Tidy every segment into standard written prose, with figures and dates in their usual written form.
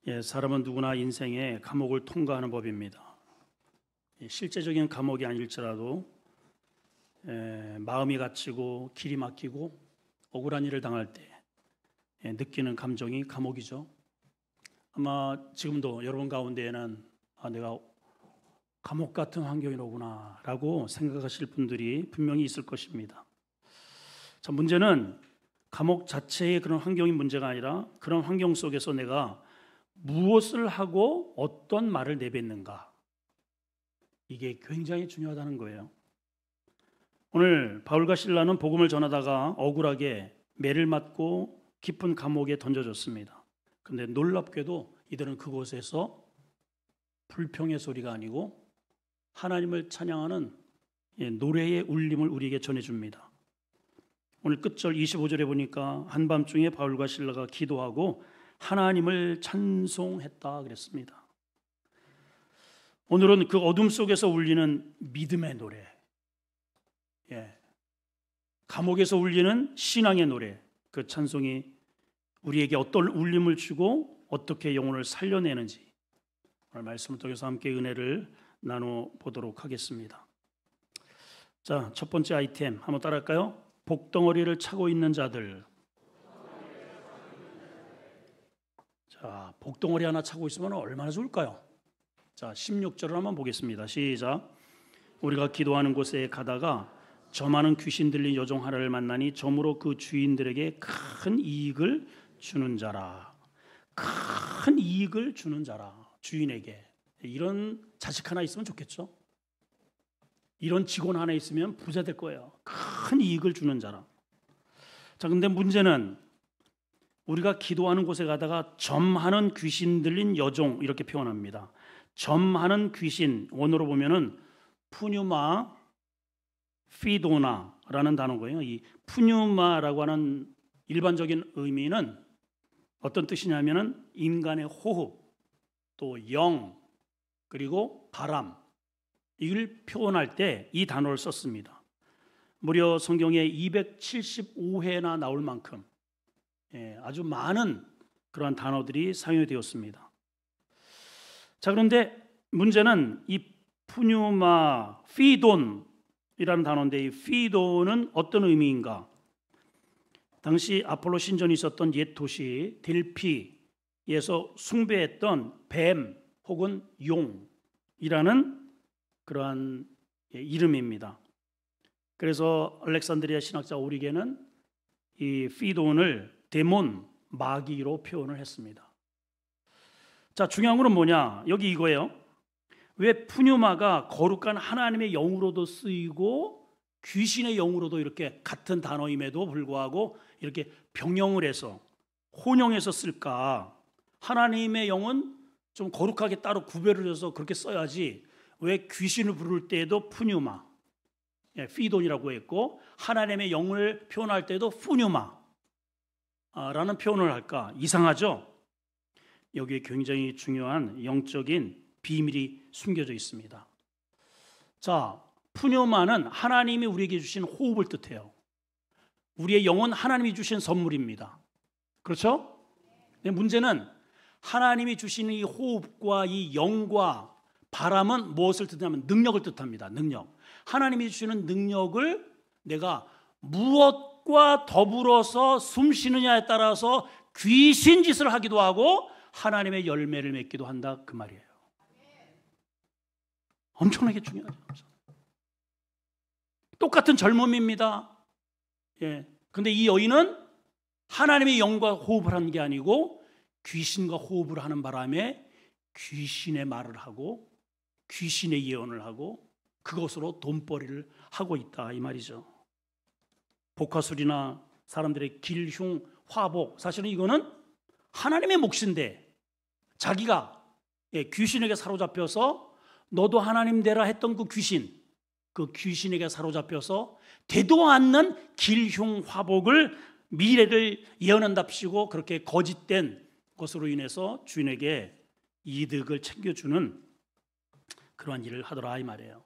사람은 누구나 인생에 감옥을 통과하는 법입니다. 실제적인 감옥이 아닐지라도 마음이 갇히고 길이 막히고 억울한 일을 당할 때 느끼는 감정이 감옥이죠. 아마 지금도 여러분 가운데에는 내가 감옥 같은 환경이로구나 라고 생각하실 분들이 분명히 있을 것입니다. 자, 문제는 감옥 자체의 그런 환경이 문제가 아니라 그런 환경 속에서 내가 무엇을 하고 어떤 말을 내뱉는가, 이게 굉장히 중요하다는 거예요. 오늘 바울과 실라는 복음을 전하다가 억울하게 매를 맞고 깊은 감옥에 던져졌습니다. 그런데 놀랍게도 이들은 그곳에서 불평의 소리가 아니고 하나님을 찬양하는 노래의 울림을 우리에게 전해줍니다. 오늘 끝절 25절에 보니까 한밤중에 바울과 실라가 기도하고 하나님을 찬송했다 그랬습니다. 오늘은 그 어둠 속에서 울리는 믿음의 노래, 감옥에서 울리는 신앙의 노래, 그 찬송이 우리에게 어떤 울림을 주고 어떻게 영혼을 살려내는지 오늘 말씀을 통해서 함께 은혜를 나눠보도록 하겠습니다. 자, 첫 번째 아이템 한번 따라할까요? 복덩어리를 차고 있는 자들. 자, 복덩어리 하나 차고 있으면 얼마나 좋을까요? 자, 16절을 한번 보겠습니다. 시작. 우리가 기도하는 곳에 가다가 저 많은 귀신 들린 여종 하나를 만나니 점으로 그 주인들에게 큰 이익을 주는 자라. 큰 이익을 주는 자라. 주인에게. 이런 자식 하나 있으면 좋겠죠? 이런 직원 하나 있으면 부자 될 거예요. 큰 이익을 주는 자라. 자, 근데 문제는 우리가 기도하는 곳에 가다가 점하는 귀신 들린 여종, 이렇게 표현합니다. 점하는 귀신, 원어로 보면은 푸뉴마 피도나라는 단어고요. 이 푸뉴마라고 하는 일반적인 의미는 어떤 뜻이냐면은 인간의 호흡, 또 영, 그리고 바람, 이걸 표현할 때 이 단어를 썼습니다. 무려 성경에 275회나 나올 만큼 아주 많은 그러한 단어들이 사용이 되었습니다. 자, 그런데 문제는 이 푸뉴마 피돈이라는 단어인데, 이 피돈은 어떤 의미인가? 당시 아폴로 신전이 있었던 옛 도시 델피에서 숭배했던 뱀 혹은 용이라는 그러한 이름입니다. 그래서 알렉산드리아 신학자 오리겐은 이 피돈을 데몬, 마귀로 표현을 했습니다. 자, 중요한 건 뭐냐? 여기 이거예요. 왜 푸뉴마가 거룩한 하나님의 영으로도 쓰이고 귀신의 영으로도 이렇게 같은 단어임에도 불구하고 이렇게 병영을 해서 혼용해서 쓸까? 하나님의 영은 좀 거룩하게 따로 구별을 해서 그렇게 써야지 왜 귀신을 부를 때에도 푸뉴마, 피돈이라고 했고 하나님의 영을 표현할 때도 푸뉴마 라는 표현을 할까? 이상하죠? 여기에 굉장히 중요한 영적인 비밀이 숨겨져 있습니다. 자, 푸뉴마는 하나님이 우리에게 주신 호흡을 뜻해요. 우리의 영은 하나님이 주신 선물입니다. 그렇죠? 근데 문제는 하나님이 주시는 이 호흡과 이 영과 바람은 무엇을 뜻하냐면 능력을 뜻합니다. 능력. 하나님이 주시는 능력을 내가 무엇과 더불어서 숨 쉬느냐에 따라서 귀신 짓을 하기도 하고 하나님의 열매를 맺기도 한다, 그 말이에요. 엄청나게 중요하죠. 똑같은 젊음입니다. 근데 이 여인은 하나님의 영과 호흡을 한 게 아니고 귀신과 호흡을 하는 바람에 귀신의 말을 하고 귀신의 예언을 하고 그것으로 돈벌이를 하고 있다, 이 말이죠. 복화술이나 사람들의 길흉, 화복, 사실은 이거는 하나님의 몫인데 자기가 귀신에게 사로잡혀서 너도 하나님 되라 했던 그 귀신에게 사로잡혀서 되도 않는 길흉, 화복을 미래를 예언한답시고 그렇게 거짓된 것으로 인해서 주인에게 이득을 챙겨주는 그러한 일을 하더라, 이 말이에요.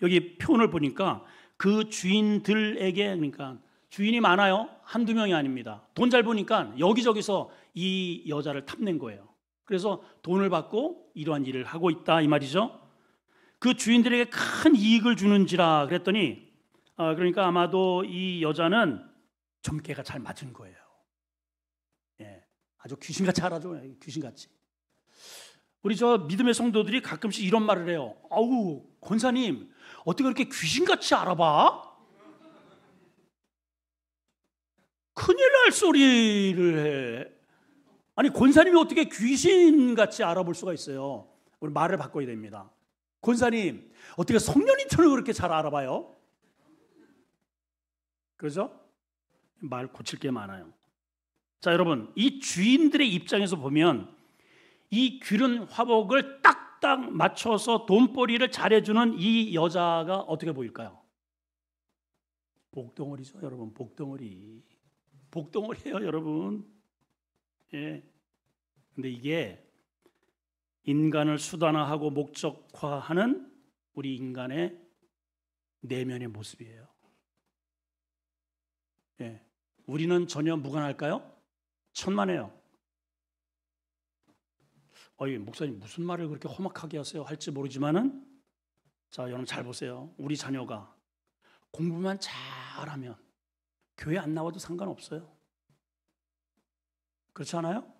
여기 표현을 보니까 그 주인들에게, 그러니까 주인이 많아요. 한두 명이 아닙니다. 돈 잘 버니까 여기저기서 이 여자를 탐낸 거예요. 그래서 돈을 받고 이러한 일을 하고 있다 이 말이죠. 그 주인들에게 큰 이익을 주는지라 그랬더니 그러니까 아마도 이 여자는 점괘가 잘 맞은 거예요. 예, 아주 귀신같이 알아줘. 귀신같이. 우리 저 믿음의 성도들이 가끔씩 이런 말을 해요. 아우 권사님 어떻게 그렇게 귀신같이 알아봐? 큰일 날 소리를 해. 아니 권사님이 어떻게 귀신같이 알아볼 수가 있어요? 우리 말을 바꿔야 됩니다. 권사님 어떻게 성령님처럼 그렇게 잘 알아봐요? 그렇죠? 말 고칠 게 많아요. 자 여러분, 이 주인들의 입장에서 보면 이 귀른 화복을 딱딱 맞춰서 돈벌이를 잘해주는 이 여자가 어떻게 보일까요? 복덩어리죠 여러분. 복덩어리. 복덩어리예요 여러분. 예. 근데 이게 인간을 수단화하고 목적화하는 우리 인간의 내면의 모습이에요. 예. 우리는 전혀 무관할까요? 천만에요. 목사님 무슨 말을 그렇게 험악하게 하세요? 할지 모르지만은 자 여러분 잘 보세요. 우리 자녀가 공부만 잘하면 교회 안 나와도 상관없어요. 그렇지 않아요?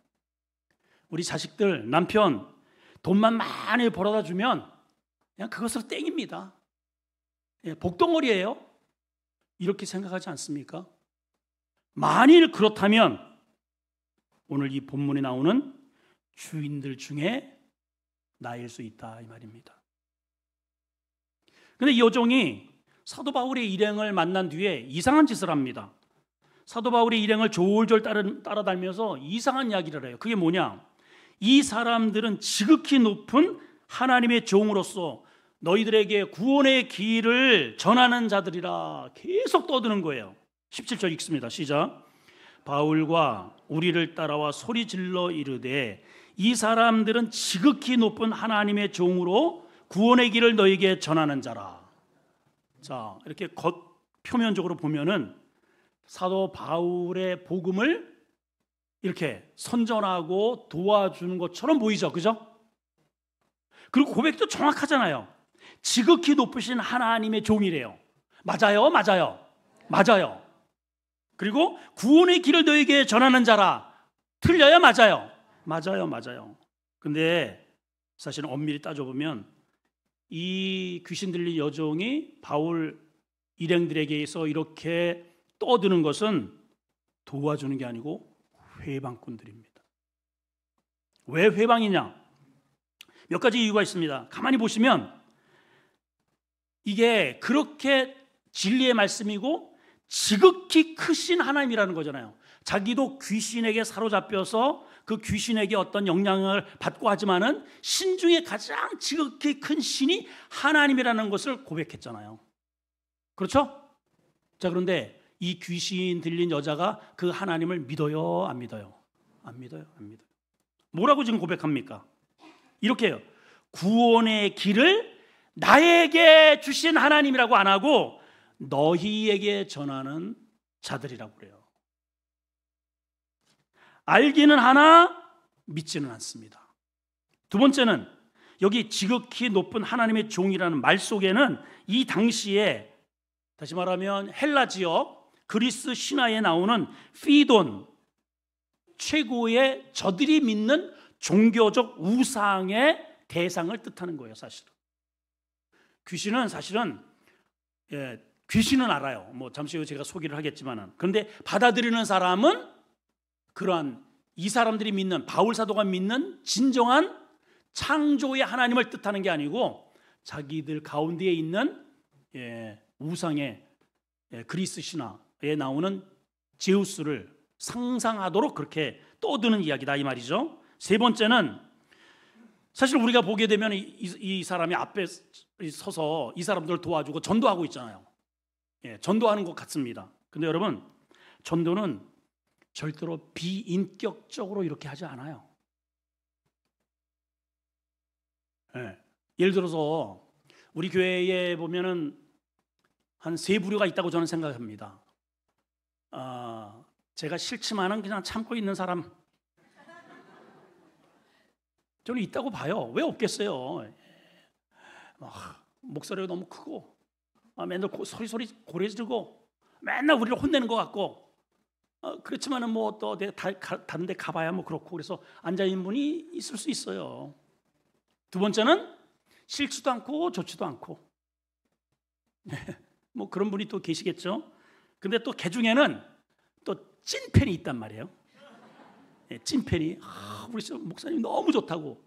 우리 자식들, 남편 돈만 많이 벌어다 주면 그냥 그것으로 땡입니다. 예, 복덩어리예요. 이렇게 생각하지 않습니까? 만일 그렇다면 오늘 이 본문에 나오는 주인들 중에 나일 수 있다 이 말입니다. 그런데 이 여종이 사도 바울의 일행을 만난 뒤에 이상한 짓을 합니다. 사도 바울의 일행을 졸졸 따라다니면서 이상한 이야기를 해요. 그게 뭐냐? 이 사람들은 지극히 높은 하나님의 종으로서 너희들에게 구원의 길을 전하는 자들이라 계속 떠드는 거예요. 17절 읽습니다. 시작. 바울과 우리를 따라와 소리질러 이르되 이 사람들은 지극히 높은 하나님의 종으로 구원의 길을 너희에게 전하는 자라. 자, 이렇게 표면적으로 보면은 사도 바울의 복음을 이렇게 선전하고 도와주는 것처럼 보이죠, 그죠? 그리고 고백도 정확하잖아요. 지극히 높으신 하나님의 종이래요. 맞아요, 맞아요, 맞아요. 그리고 구원의 길을 너에게 전하는 자라. 틀려요, 맞아요, 맞아요, 맞아요. 근데 사실 엄밀히 따져보면 이 귀신 들린 여종이 바울 일행들에게서 이렇게 떠드는 것은 도와주는 게 아니고 회방꾼들입니다. 왜 회방이냐? 몇 가지 이유가 있습니다. 가만히 보시면 이게 그렇게 진리의 말씀이고 지극히 크신 하나님이라는 거잖아요. 자기도 귀신에게 사로잡혀서 그 귀신에게 어떤 영향을 받고 하지만은 신 중에 가장 지극히 큰 신이 하나님이라는 것을 고백했잖아요. 그렇죠? 자, 그런데 이 귀신 들린 여자가 그 하나님을 믿어요? 안 믿어요? 안 믿어요? 안 믿어요. 뭐라고 지금 고백합니까? 이렇게 해요. 구원의 길을 나에게 주신 하나님이라고 안 하고 너희에게 전하는 자들이라고 그래요. 알기는 하나 믿지는 않습니다. 두 번째는 여기 지극히 높은 하나님의 종이라는 말 속에는 이 당시에 다시 말하면 헬라 지역 그리스 신화에 나오는 피돈, 최고의 저들이 믿는 종교적 우상의 대상을 뜻하는 거예요. 사실은 귀신은 사실은 귀신은 알아요. 뭐 잠시 후에 제가 소개를 하겠지만은, 그런데 받아들이는 사람은 그러한 이 사람들이 믿는, 바울 사도가 믿는 진정한 창조의 하나님을 뜻하는 게 아니고 자기들 가운데에 있는 우상의 그리스 신화에 나오는 제우스를 상상하도록 그렇게 떠드는 이야기다 이 말이죠. 세 번째는 사실 우리가 보게 되면 이 사람이 앞에 서서 이 사람들을 도와주고 전도하고 있잖아요. 전도하는 것 같습니다. 근데 여러분, 전도는 절대로 비인격적으로 이렇게 하지 않아요. 예를 들어서 우리 교회에 보면은 한 세 부류가 있다고 저는 생각합니다. 제가 싫지만은 그냥 참고 있는 사람, 저는 있다고 봐요. 왜 없겠어요? 목소리가 너무 크고 맨날 소리 고래 지르고 맨날 우리를 혼내는 것 같고 그렇지만은 뭐 또 다른 데 가봐야 뭐 그렇고 그래서 앉아있는 분이 있을 수 있어요. 두 번째는 싫지도 않고 좋지도 않고 뭐 그런 분이 또 계시겠죠. 근데 또 개 중에는 또 찐팬이 있단 말이에요. 찐팬이 우리 목사님 너무 좋다고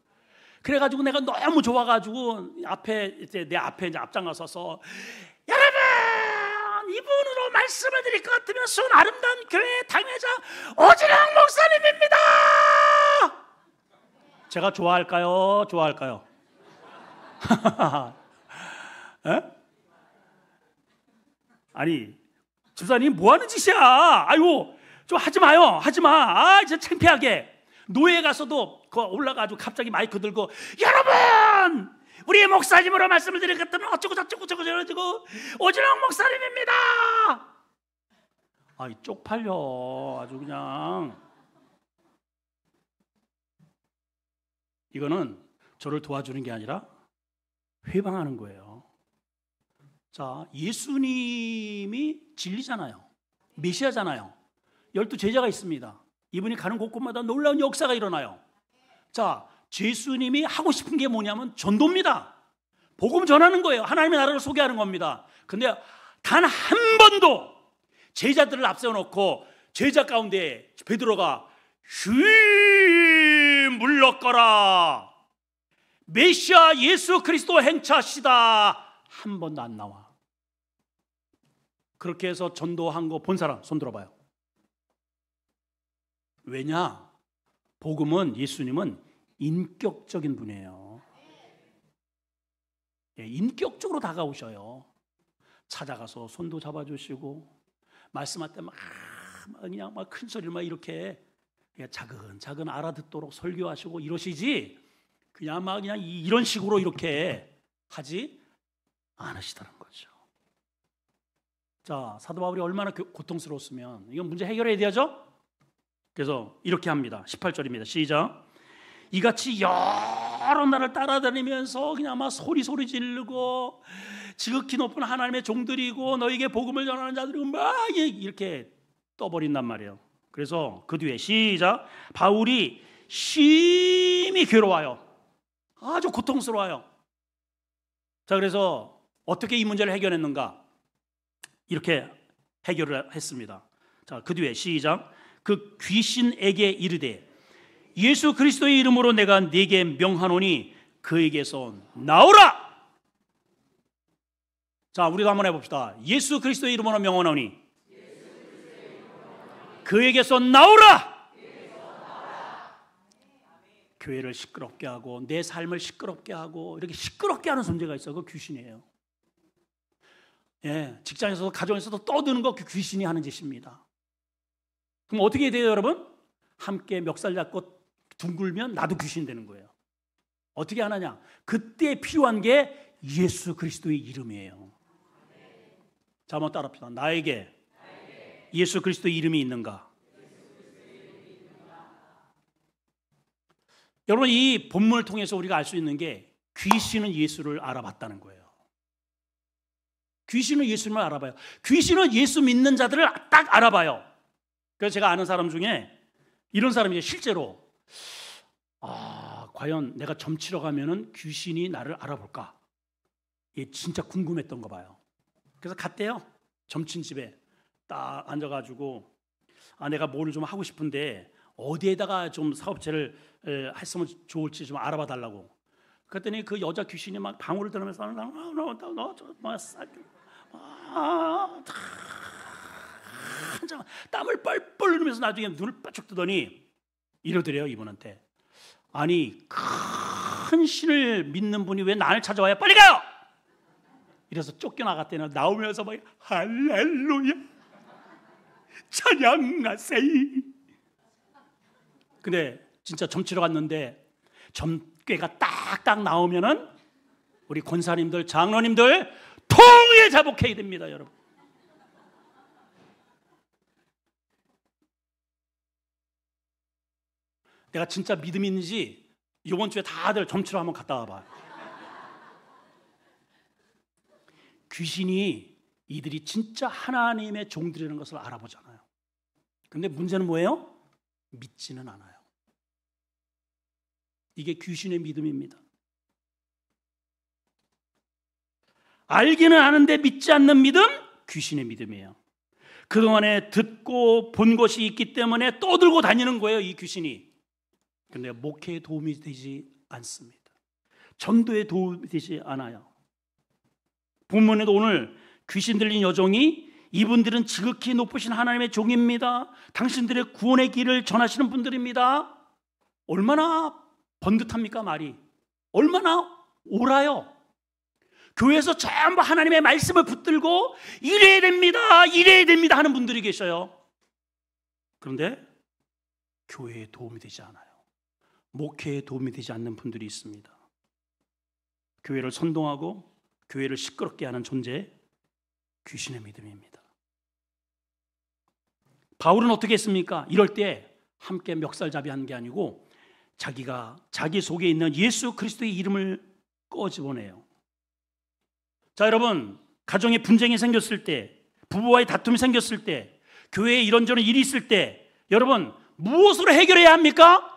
그래가지고 내가 너무 좋아가지고 내 앞에 이제 앞장나서서 여러분 이분으로 말씀을 드릴 것 같으면 순 아름다운 교회 당회자 오진영 목사님입니다. 제가 좋아할까요? 좋아할까요? 아니 집사님 뭐 하는 짓이야? 아이고 좀 하지 마요. 하지 마. 진짜 창피하게. 노예 가서도 올라가지고 갑자기 마이크 들고 여러분 우리 목사님으로 말씀을 드릴 것 같으면 어쩌고 저쩌고 오진영 목사님입니다. 쪽팔려 아주 그냥. 이거는 저를 도와주는 게 아니라 회방하는 거예요. 자, 예수님이 진리잖아요. 메시아잖아요. 12 제자가 있습니다. 이분이 가는 곳곳마다 놀라운 역사가 일어나요. 자, 예수님이 하고 싶은 게 뭐냐면 전도입니다. 복음 전하는 거예요. 하나님의 나라를 소개하는 겁니다. 근데 단 한 번도 제자들을 앞세워놓고 제자 가운데 베드로가 물러가라 메시아 예수 그리스도 행차시다 한 번도 안 나와. 그렇게 해서 전도한 거 본 사람 손 들어봐요. 왜냐? 복음은 예수님은 인격적인 분이에요. 인격적으로 다가오셔요. 찾아가서 손도 잡아주시고 말씀할 때 그냥 큰 소리를 이렇게 자근자근 알아듣도록 설교하시고 이러시지 그냥 이런 식으로 이렇게 하지 않으시다는 거죠. 자, 사도 바울이 얼마나 고통스러웠으면 이건 문제 해결해야 되죠. 그래서 이렇게 합니다. 18절입니다. 시작. 이같이 여러 날을 따라다니면서 그냥 소리 지르고 지극히 높은 하나님의 종들이고 너에게 복음을 전하는 자들이 이렇게 떠버린단 말이에요. 그래서 그 뒤에 시작. 바울이 심히 괴로워요. 아주 고통스러워요. 자, 그래서 어떻게 이 문제를 해결했는가? 이렇게 해결을 했습니다. 자, 그 뒤에 시작. 그 귀신에게 이르되 예수 그리스도의 이름으로 내가 네게 명하노니 그에게서 나오라. 자, 우리도 한번 해봅시다. 예수 그리스도의 이름으로 명하노니 그에게서 나오라. 교회를 시끄럽게 하고 내 삶을 시끄럽게 하고 이렇게 시끄럽게 하는 존재가 있어. 그 귀신이에요. 직장에서도 가정에서도 떠드는 거 그 귀신이 하는 짓입니다. 그럼 어떻게 돼요, 여러분? 함께 멱살 잡고 둥글면 나도 귀신 되는 거예요. 어떻게 하느냐? 그때 필요한 게 예수 그리스도의 이름이에요. 자, 한번 따라합시다. 나에게 예수 그리스도의 이름이 있는가? 여러분, 이 본문을 통해서 우리가 알 수 있는 게 귀신은 예수를 알아봤다는 거예요. 귀신은 예수님을 알아봐요. 귀신은 예수 믿는 자들을 딱 알아봐요. 그래서 제가 아는 사람 중에 이런 사람이 실제로 과연 내가 점치러 가면은 귀신이 나를 알아볼까? 이게 진짜 궁금했던 거 봐요. 그래서 갔대요. 점친 집에 딱 앉아가지고 내가 뭐를 좀 하고 싶은데 어디에다가 좀 사업체를 했으면 좋을지 좀 알아봐 달라고. 그랬더니 그 여자 귀신이 막 방울을 들으면서 한참 땀을 뻘뻘 흘리면서 나중에 눈을 빠쩍 뜨더니 이러더래요. 이분한테. 아니, 큰 신을 믿는 분이 왜 나를 찾아와요? 빨리 가요! 이래서 쫓겨나갔대요. 나오면서 막 할렐루야 찬양하세요. 근데 진짜 점치러 갔는데 점괘가 딱딱 나오면은 우리 권사님들, 장로님들 통에 자복해야 됩니다, 여러분. 내가 진짜 믿음이 있는지 이번 주에 다들 점치러 한번 갔다 와봐. 귀신이 이들이 진짜 하나님의 종들이라는 것을 알아보잖아요. 근데 문제는 뭐예요? 믿지는 않아요. 이게 귀신의 믿음입니다. 알기는 아는데 믿지 않는 믿음, 귀신의 믿음이에요. 그동안에 듣고 본 것이 있기 때문에 떠들고 다니는 거예요, 이 귀신이. 그런데 목회에 도움이 되지 않습니다. 전도에 도움이 되지 않아요. 본문에도 오늘 귀신 들린 여종이 이분들은 지극히 높으신 하나님의 종입니다. 당신들의 구원의 길을 전하시는 분들입니다. 얼마나 번듯합니까, 말이? 얼마나 옳아요. 교회에서 전부 하나님의 말씀을 붙들고 이래야 됩니다, 이래야 됩니다 하는 분들이 계셔요. 그런데 교회에 도움이 되지 않아요. 목회에 도움이 되지 않는 분들이 있습니다. 교회를 선동하고 교회를 시끄럽게 하는 존재, 귀신의 믿음입니다. 바울은 어떻게 했습니까? 이럴 때 함께 멱살잡이한 게 아니고 자기 속에 있는 예수 그리스도의 이름을 꺼집어내요. 자, 여러분, 가정에 분쟁이 생겼을 때, 부부와의 다툼이 생겼을 때, 교회에 이런저런 일이 있을 때, 여러분 무엇으로 해결해야 합니까?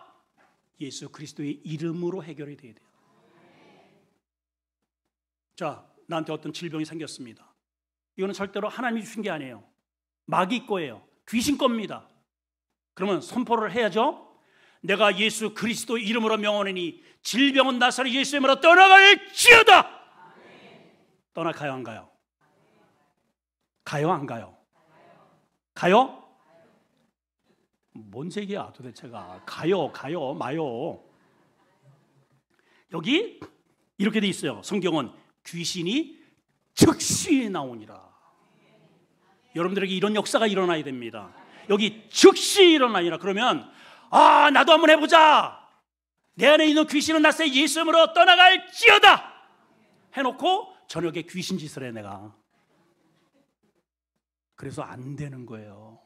예수 그리스도의 이름으로 해결이 돼야 돼요. 자, 나한테 어떤 질병이 생겼습니다. 이거는 절대로 하나님이 주신 게 아니에요. 마귀 거예요. 귀신 겁니다. 그러면 선포를 해야죠. 내가 예수 그리스도 이름으로 명하노니 질병은 나사렛 예수의 이름으로 떠나갈지어다. 떠나가요, 안 가요? 가요, 안 가요? 가요? 뭔 색이야 도대체가? 가요, 마요. 여기 이렇게 돼 있어요. 성경은 귀신이 즉시 나오니라. 여러분들에게 이런 역사가 일어나야 됩니다. 여기 즉시 일어나니라. 그러면 나도 한번 해보자. 내 안에 있는 귀신은 나사렛 예수 이름으로 떠나갈지어다 해놓고 저녁에 귀신 짓을 해 내가. 그래서 안 되는 거예요.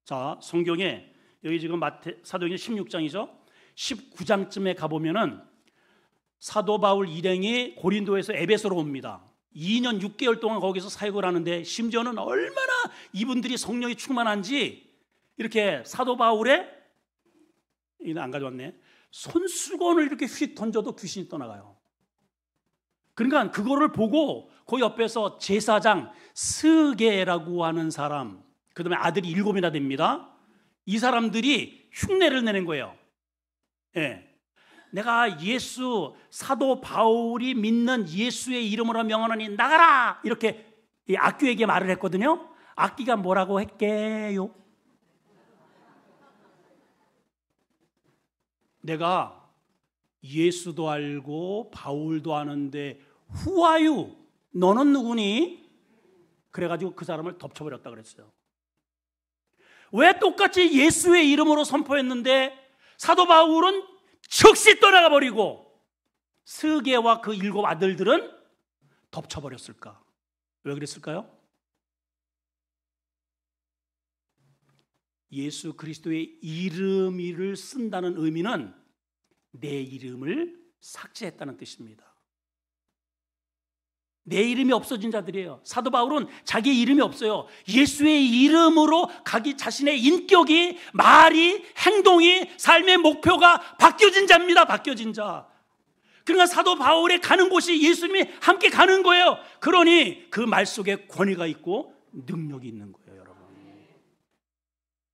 자, 성경에 여기 지금 사도행전 16장이죠. 19장쯤에 가보면은 사도 바울 일행이 고린도에서 에베소로 옵니다. 2년 6개월 동안 거기서 사역을 하는데 심지어는 얼마나 이분들이 성령이 충만한지 이렇게 사도 바울의 이거 안 가져왔네. 손수건을 이렇게 휙 던져도 귀신이 떠나가요. 그러니까 그거를 보고 그 옆에서 제사장 스게라고 하는 사람, 그 다음에 아들이 7이나 됩니다. 이 사람들이 흉내를 내는 거예요. 예. 내가 예수, 사도 바울이 믿는 예수의 이름으로 명하노니 나가라! 이렇게 악귀에게 말을 했거든요. 악귀가 뭐라고 했게요? 내가 예수도 알고 바울도 아는데 Who are you? 너는 누구니? 그래가지고 그 사람을 덮쳐버렸다 그랬어요. 왜 똑같이 예수의 이름으로 선포했는데 사도 바울은 즉시 떠나가 버리고 스게와 그 7 아들들은 덮쳐버렸을까? 왜 그랬을까요? 예수 그리스도의 이름을 쓴다는 의미는 내 이름을 삭제했다는 뜻입니다. 내 이름이 없어진 자들이에요. 사도 바울은 자기의 이름이 없어요. 예수의 이름으로 자기 자신의 인격이, 말이, 행동이, 삶의 목표가 바뀌어진 자입니다. 바뀌어진 자. 그러니까 사도 바울의 가는 곳이 예수님이 함께 가는 거예요. 그러니 그 말 속에 권위가 있고 능력이 있는 거예요, 여러분.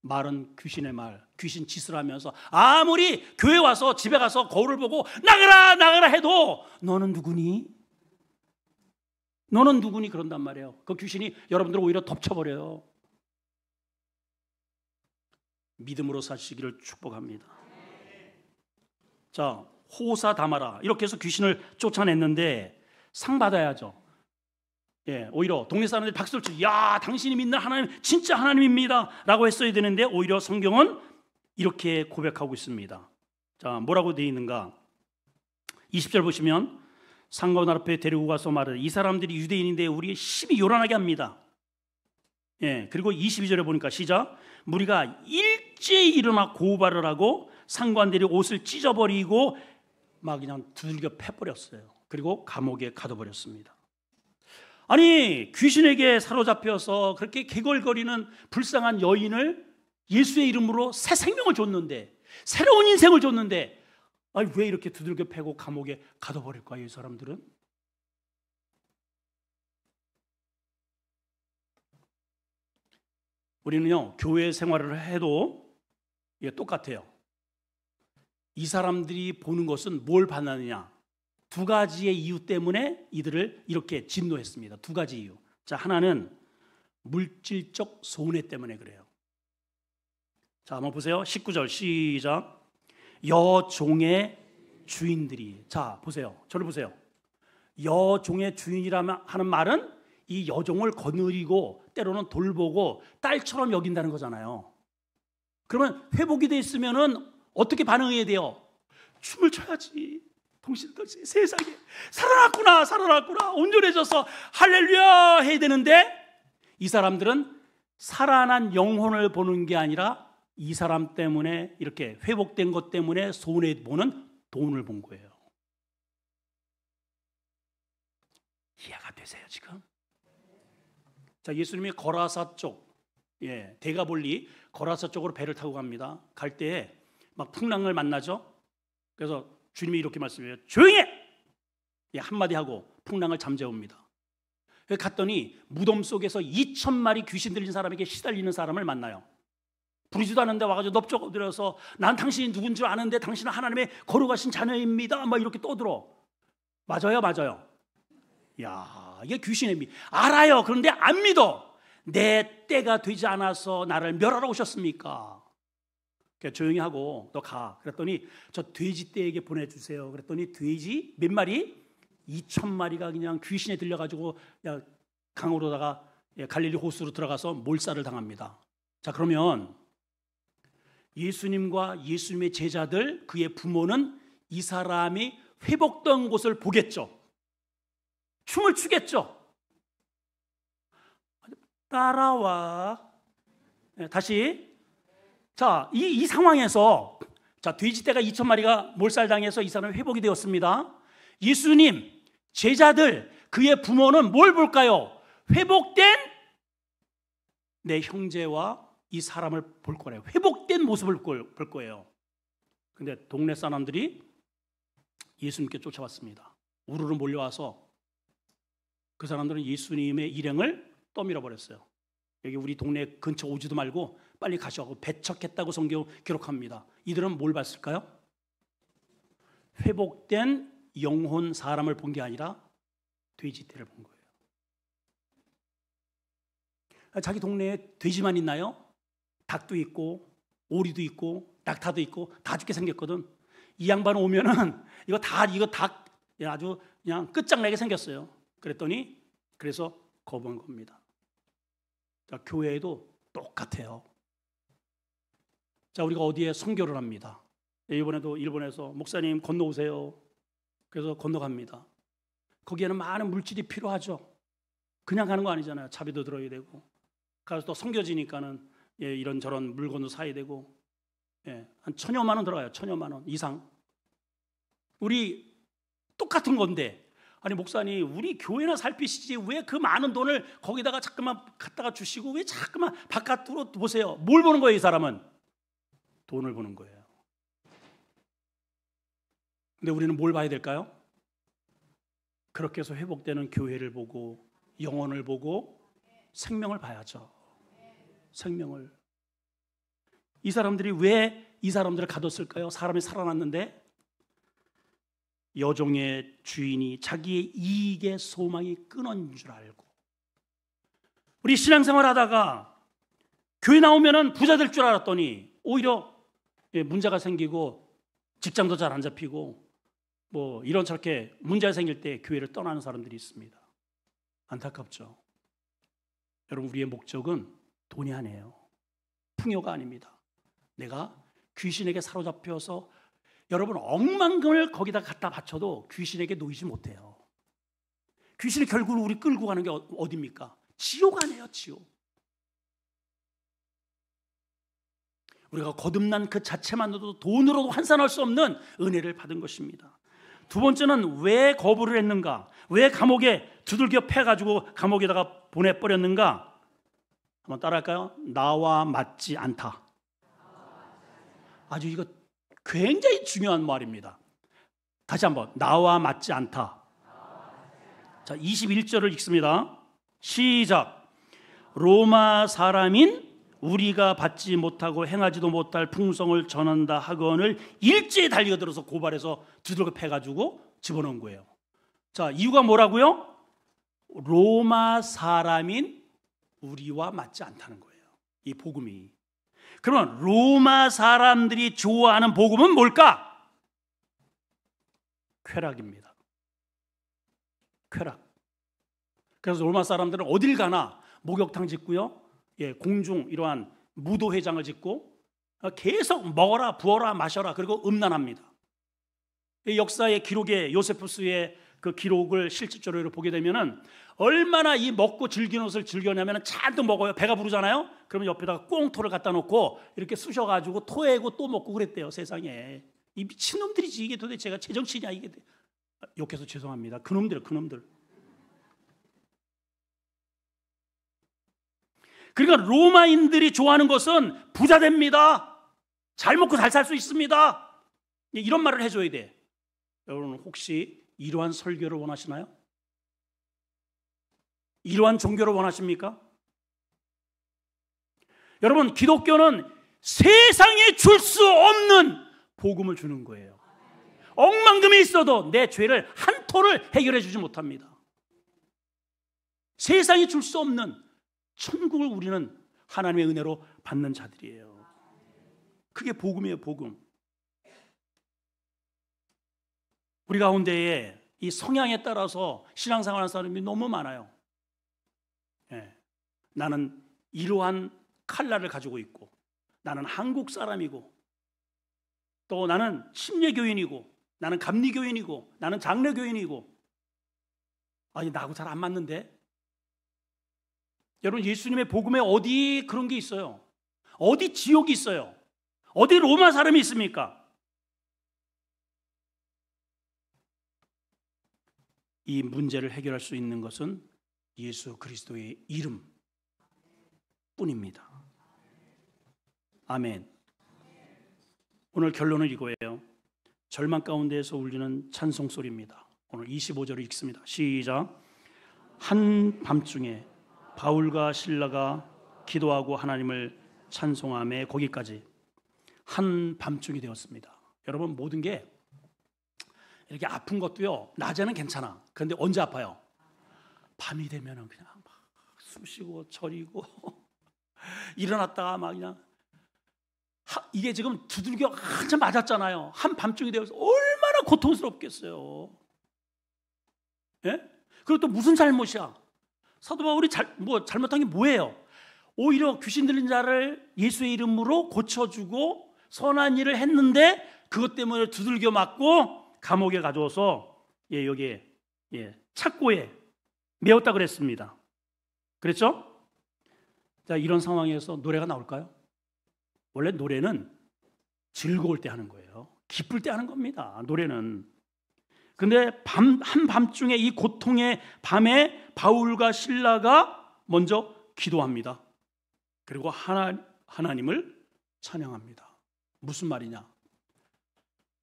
말은 귀신의 말, 귀신 짓을 하면서 아무리 교회 와서 집에 가서 거울을 보고 나가라 나가라 해도 너는 누구니? 너는 누구니? 그런단 말이에요. 그 귀신이 여러분들을 오히려 덮쳐버려요. 믿음으로 사시기를 축복합니다. 자, 호사 다마라 이렇게 해서 귀신을 쫓아냈는데 상 받아야죠. 예, 오히려 동네 사람들이 박수를 치고 야, 당신이 믿는 하나님 진짜 하나님입니다 라고 했어야 되는데 오히려 성경은 이렇게 고백하고 있습니다. 자, 뭐라고 되어 있는가? 20절 보시면 상관 앞에 데리고 가서 말을 이 사람들이 유대인인데 우리의 심히 요란하게 합니다. 예, 그리고 22절에 보니까 시작 무리가 일제히 일어나 고발을 하고 상관들이 옷을 찢어버리고 막 그냥 두들겨 패버렸어요. 그리고 감옥에 가둬버렸습니다. 아니, 귀신에게 사로잡혀서 그렇게 개걸거리는 불쌍한 여인을 예수의 이름으로 새 생명을 줬는데, 새로운 인생을 줬는데, 아니, 왜 이렇게 두들겨 패고 감옥에 가둬버릴까요, 이 사람들은? 우리는요, 교회 생활을 해도 이게 똑같아요. 이 사람들이 보는 것은 뭘 봤느냐? 두 가지의 이유 때문에 이들을 이렇게 진노했습니다. 두 가지 이유. 자, 하나는 물질적 손해 때문에 그래요. 자, 한번 보세요. 19절 시작. 여종의 주인들이. 자, 보세요. 저를 보세요. 여종의 주인이라면 하는 말은 이 여종을 거느리고 때로는 돌보고 딸처럼 여긴다는 거잖아요. 그러면 회복이 돼 있으면은 어떻게 반응해야 돼요? 춤을 춰야지. 동실도시 세상에 살아났구나, 살아났구나, 온전해져서 할렐루야 해야 되는데, 이 사람들은 살아난 영혼을 보는 게 아니라 이 사람 때문에, 이렇게 회복된 것 때문에 손해보는 돈을 본 거예요. 이해가 되세요 지금? 자, 예수님이 거라사 쪽, 대가볼리 거라사 쪽으로 배를 타고 갑니다. 갈 때 막 풍랑을 만나죠. 그래서 주님이 이렇게 말씀해요. 조용히 해! 한마디 하고 풍랑을 잠재웁니다. 갔더니 무덤 속에서 2,000마리 귀신 들린 사람에게 시달리는 사람을 만나요. 부르지도 않는데 와가지고 넙죽거려서 난 당신이 누군 줄 아는데 당신은 하나님의 거룩하신 자녀입니다. 막 이렇게 떠들어. 맞아요, 맞아요. 야, 이게 귀신의 미. 알아요. 그런데 안 믿어. 내 때가 되지 않아서 나를 멸하러 오셨습니까? 조용히 하고 너 가. 그랬더니 저 돼지 떼에게 보내주세요. 그랬더니 돼지 몇 마리? 2,000마리가 그냥 귀신에 들려가지고 강으로다가 갈릴리 호수로 들어가서 몰살을 당합니다. 자, 그러면 예수님과 예수님의 제자들, 그의 부모는 이 사람이 회복된 곳을 보겠죠. 춤을 추겠죠. 따라와. 다시. 자, 이 상황에서, 자, 돼지떼가 2,000마리가 몰살당해서 이 사람이 회복이 되었습니다. 예수님, 제자들, 그의 부모는 뭘 볼까요? 회복된 내 형제와 이 사람을 볼 거래요. 회복된 모습을 볼 거예요. 근데 동네 사람들이 예수님께 쫓아왔습니다. 우르르 몰려와서 그 사람들은 예수님의 일행을 떠밀어 버렸어요. 여기 우리 동네 근처 오지도 말고 빨리 가셔고 배척했다고 성경 기록합니다. 이들은 뭘 봤을까요? 회복된 영혼 사람을 본 게 아니라 돼지떼를 본 거예요. 자기 동네에 돼지만 있나요? 닭도 있고 오리도 있고 낙타도 있고 다 죽게 생겼거든. 이 양반 오면은 이거 닭 아주 그냥 끝장나게 생겼어요. 그랬더니 그래서 거부한 겁니다. 자, 교회에도 똑같아요. 자, 우리가 어디에 선교를 합니다. 이번에도 일본에서 목사님 건너오세요. 그래서 건너갑니다. 거기에는 많은 물질이 필요하죠. 그냥 가는 거 아니잖아요. 차비도 들어야 되고. 가서 또 선교지니까는 이런저런 물건도 사야 되고, 한 1,000여만 원 들어가요. 1,000여만 원 이상. 우리 똑같은 건데, 아니 목사님 우리 교회나 살피시지 왜 그 많은 돈을 거기다가 자꾸만 갖다가 주시고 왜 자꾸만 바깥으로 보세요. 뭘 보는 거예요? 이 사람은 돈을 보는 거예요. 근데 우리는 뭘 봐야 될까요? 그렇게 해서 회복되는 교회를 보고 영혼을 보고 생명을 봐야죠. 생명을. 이 사람들이 왜 이 사람들을 가뒀을까요? 사람이 살아났는데 여종의 주인이 자기의 이익의 소망이 끊어진 줄 알고, 우리 신앙생활 하다가 교회 나오면은 부자 될 줄 알았더니 오히려 문제가 생기고 직장도 잘 안 잡히고 뭐 이런 저렇게 문제가 생길 때 교회를 떠나는 사람들이 있습니다. 안타깝죠. 여러분, 우리의 목적은 돈이 아니에요. 풍요가 아닙니다. 내가 귀신에게 사로잡혀서 여러분 억만금을 거기다 갖다 바쳐도 귀신에게 놓이지 못해요. 귀신이 결국 우리 끌고 가는 게 어디입니까? 지옥 아니에요, 지옥. 우리가 거듭난 그 자체만으로도 돈으로도 환산할 수 없는 은혜를 받은 것입니다. 두 번째는 왜 거부를 했는가? 왜 감옥에 두들겨 패가지고 감옥에다가 보내버렸는가? 한번 따라할까요? 나와 맞지 않다. 아주 이거 굉장히 중요한 말입니다. 다시 한번, 나와 맞지 않다. 자, 21절을 읽습니다. 시작. 로마 사람인 우리가 받지 못하고 행하지도 못할 풍성을 전한다 하건을 일제히 달려들어서 고발해서 두들겨 패가지고 집어넣은 거예요. 자, 이유가 뭐라고요? 로마 사람인 우리와 맞지 않다는 거예요, 이 복음이. 그러면 로마 사람들이 좋아하는 복음은 뭘까? 쾌락입니다. 쾌락. 그래서 로마 사람들은 어딜 가나 목욕탕 짓고요, 공중 이러한 무도회장을 짓고 계속 먹어라 부어라 마셔라, 그리고 음란합니다. 이 역사의 기록에 요세푸스의 그 기록을 실질적으로 보게 되면은 얼마나 이 먹고 즐기는 것을 즐겨냐면 잔뜩 먹어요. 배가 부르잖아요. 그러면 옆에다가 꽁토를 갖다 놓고 이렇게 쑤셔가지고 토해고 또 먹고 그랬대요. 세상에 이 미친놈들이지. 이게 도대체가 제정신이야 이게. 욕해서 죄송합니다. 그놈들. 그러니까 로마인들이 좋아하는 것은 부자 됩니다, 잘 먹고 잘 살 수 있습니다, 이런 말을 해줘야 돼. 여러분 혹시 이러한 설교를 원하시나요? 이러한 종교를 원하십니까? 여러분, 기독교는 세상에 줄 수 없는 복음을 주는 거예요. 억만금이 있어도 내 죄를 한 토를 해결해 주지 못합니다. 세상이 줄 수 없는 천국을 우리는 하나님의 은혜로 받는 자들이에요. 그게 복음이에요, 복음. 우리 가운데에 이 성향에 따라서 신앙생활하는 사람이 너무 많아요. 나는 이러한 칼날을 가지고 있고, 나는 한국 사람이고, 또 나는 심예교인이고, 나는 감리교인이고, 나는 장례교인이고. 아니, 나하고 잘 안 맞는데? 여러분, 예수님의 복음에 어디 그런 게 있어요? 어디 지옥이 있어요? 어디 로마 사람이 있습니까? 이 문제를 해결할 수 있는 것은 예수 그리스도의 이름 뿐입니다. 아멘. 오늘 결론은 이거예요. 절망 가운데에서 울리는 찬송 소리입니다. 오늘 25절을 읽습니다. 시작. 한밤중에 바울과 실라가 기도하고 하나님을 찬송하며, 거기까지 한밤중이 되었습니다. 여러분, 모든 게 이렇게 아픈 것도요, 낮에는 괜찮아. 그런데 언제 아파요? 밤이 되면은 그냥 막 쑤시고 저리고 일어났다가 막 그냥 이게 지금 두들겨 한참 맞았잖아요. 한밤중이 되어서 얼마나 고통스럽겠어요. 예? 그리고 또 무슨 잘못이야? 사도 바울이 잘못한 게 뭐예요? 오히려 귀신 들린 자를 예수의 이름으로 고쳐주고 선한 일을 했는데 그것 때문에 두들겨 맞고 감옥에 가져와서 여기에 착고에 메었다 그랬습니다. 그랬죠? 자, 이런 상황에서 노래가 나올까요? 원래 노래는 즐거울 때 하는 거예요. 기쁠 때 하는 겁니다, 노래는. 근데 한밤중에 이 고통의 밤에 바울과 실라가 먼저 기도합니다. 그리고 하나님을 찬양합니다. 무슨 말이냐?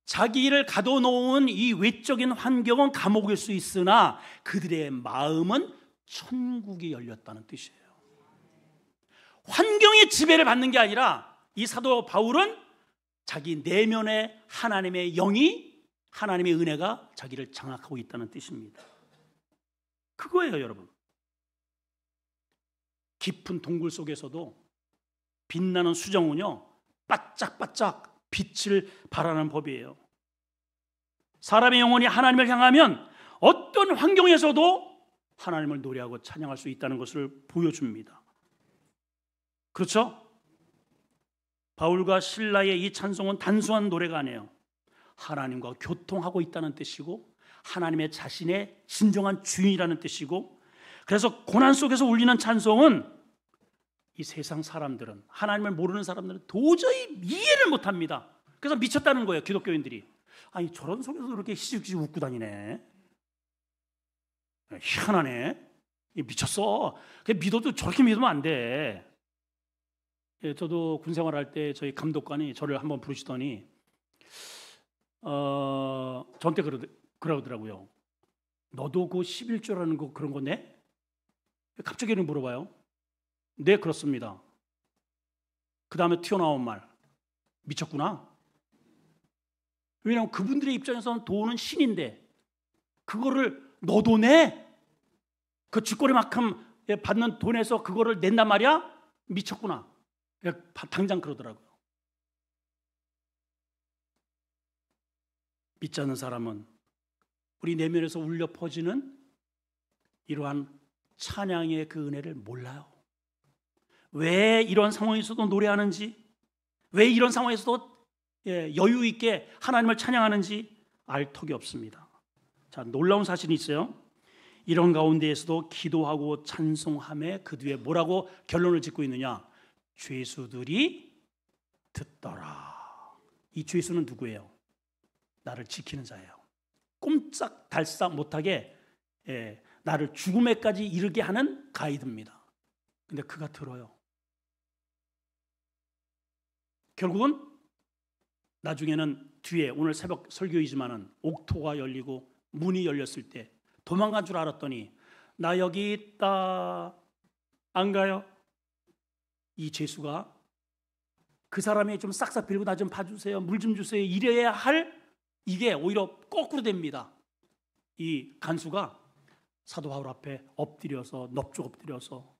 자기를 가둬놓은 이 외적인 환경은 감옥일 수 있으나 그들의 마음은 천국이 열렸다는 뜻이에요. 환경의 지배를 받는 게 아니라 이 사도 바울은 자기 내면의 하나님의 영이, 하나님의 은혜가 자기를 장악하고 있다는 뜻입니다. 그거예요, 여러분. 깊은 동굴 속에서도 빛나는 수정은요, 바짝바짝 빛을 발하는 법이에요. 사람의 영혼이 하나님을 향하면 어떤 환경에서도 하나님을 노래하고 찬양할 수 있다는 것을 보여줍니다. 그렇죠? 바울과 실라의 이 찬송은 단순한 노래가 아니에요. 하나님과 교통하고 있다는 뜻이고, 하나님의 자신의 진정한 주인이라는 뜻이고, 그래서 고난 속에서 울리는 찬송은 이 세상 사람들은, 하나님을 모르는 사람들은 도저히 이해를 못합니다. 그래서 미쳤다는 거예요, 기독교인들이. 아니 저런 속에서 그렇게 희죽희죽 웃고 다니네, 희한하네, 미쳤어. 믿어도 저렇게 믿으면 안 돼. 예, 저도 군 생활할 때 저희 감독관이 저를 한번 부르시더니 저한테 그러더라고요. 너도 그 11조라는 거 그런 거 내? 갑자기 물어봐요. 네, 그렇습니다. 그 다음에 튀어나온 말, 미쳤구나. 왜냐하면 그분들의 입장에서는 돈은 신인데 그거를 너도 내? 그 쥐꼬리만큼 받는 돈에서 그거를 낸단 말이야? 미쳤구나. 당장 그러더라고요. 믿지 않는 사람은 우리 내면에서 울려 퍼지는 이러한 찬양의 그 은혜를 몰라요. 왜 이런 상황에서도 노래하는지, 왜 이런 상황에서도 여유 있게 하나님을 찬양하는지 알 턱이 없습니다. 자, 놀라운 사실이 있어요. 이런 가운데에서도 기도하고 찬송함에 그 뒤에 뭐라고 결론을 짓고 있느냐? 죄수들이 듣더라. 이 죄수는 누구예요? 나를 지키는 자예요. 꼼짝달싹 못하게 나를 죽음에까지 이르게 하는 가이드입니다. 근데 그가 들어요. 결국은 나중에는 뒤에 오늘 새벽 설교이지만은 옥토가 열리고 문이 열렸을 때 도망간 줄 알았더니 나 여기 있다, 안 가요? 이 죄수가 그 사람이 좀 싹싹 빌고 나 좀 봐주세요, 물 좀 주세요, 이래야 할, 이게 오히려 거꾸로 됩니다. 이 간수가 사도 바울 앞에 엎드려서 넙죽 엎드려서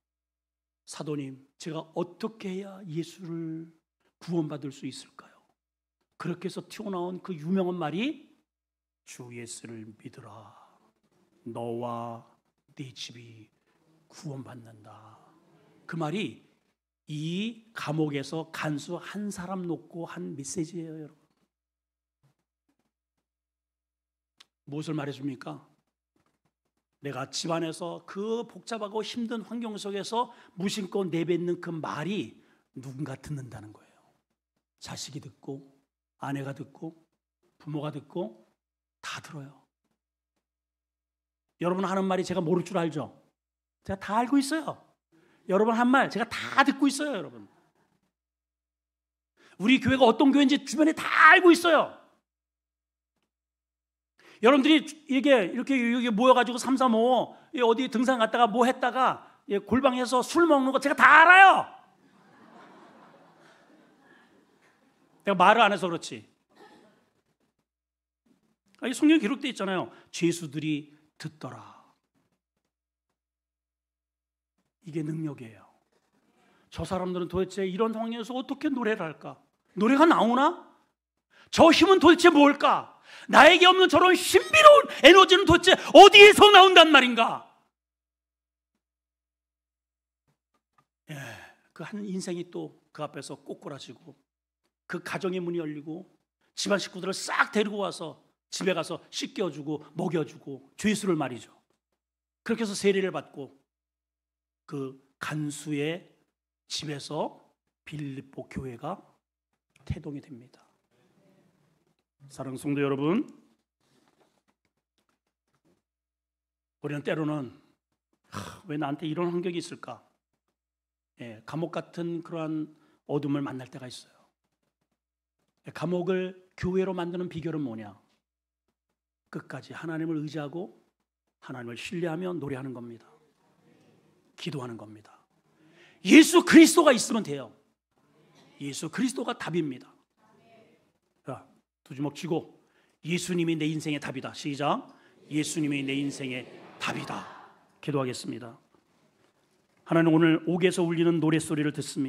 사도님, 제가 어떻게 해야 예수를 구원받을 수 있을까요? 그렇게 해서 튀어나온 그 유명한 말이 주 예수를 믿으라, 너와 네 집이 구원받는다. 그 말이 이 감옥에서 간수 한 사람 놓고 한 메시지예요, 여러분. 무엇을 말해줍니까? 내가 집안에서 그 복잡하고 힘든 환경 속에서 무심코 내뱉는 그 말이 누군가 듣는다는 거예요. 자식이 듣고, 아내가 듣고, 부모가 듣고, 다 들어요. 여러분 하는 말이 제가 모를 줄 알죠? 제가 다 알고 있어요. 여러분 한 말 제가 다 듣고 있어요, 여러분. 우리 교회가 어떤 교회인지 주변에 다 알고 있어요. 여러분들이 이렇게 여기 모여가지고 335 어디 등산 갔다가 뭐 했다가 골방에서 술 먹는 거 제가 다 알아요. 내가 말을 안 해서 그렇지. 성경에 기록되어 있잖아요. 죄수들이 듣더라. 이게 능력이에요. 저 사람들은 도대체 이런 상황에서 어떻게 노래를 할까? 노래가 나오나? 저 힘은 도대체 뭘까? 나에게 없는 저런 신비로운 에너지는 도대체 어디에서 나온단 말인가? 그 한 인생이 또 그 앞에서 꼬꾸라지고 그 가정의 문이 열리고 집안 식구들을 싹 데리고 와서 집에 가서 씻겨주고 먹여주고 죄수를 말이죠. 그렇게 해서 세례를 받고 그 간수의 집에서 빌립보 교회가 태동이 됩니다. 사랑하는 성도 여러분, 우리는 때로는 왜 나한테 이런 환경이 있을까? 감옥 같은 그러한 어둠을 만날 때가 있어요. 감옥을 교회로 만드는 비결은 뭐냐? 끝까지 하나님을 의지하고 하나님을 신뢰하며 노래하는 겁니다. 기도하는 겁니다. 예수 그리스도가 있으면 돼요. 예수 그리스도가 답입니다. 자, 두 주먹 쥐고 예수님이 내 인생의 답이다. 시작. 예수님이 내 인생의 답이다. 기도하겠습니다. 하나님, 오늘 옥에서 울리는 노랫소리를 듣습니다.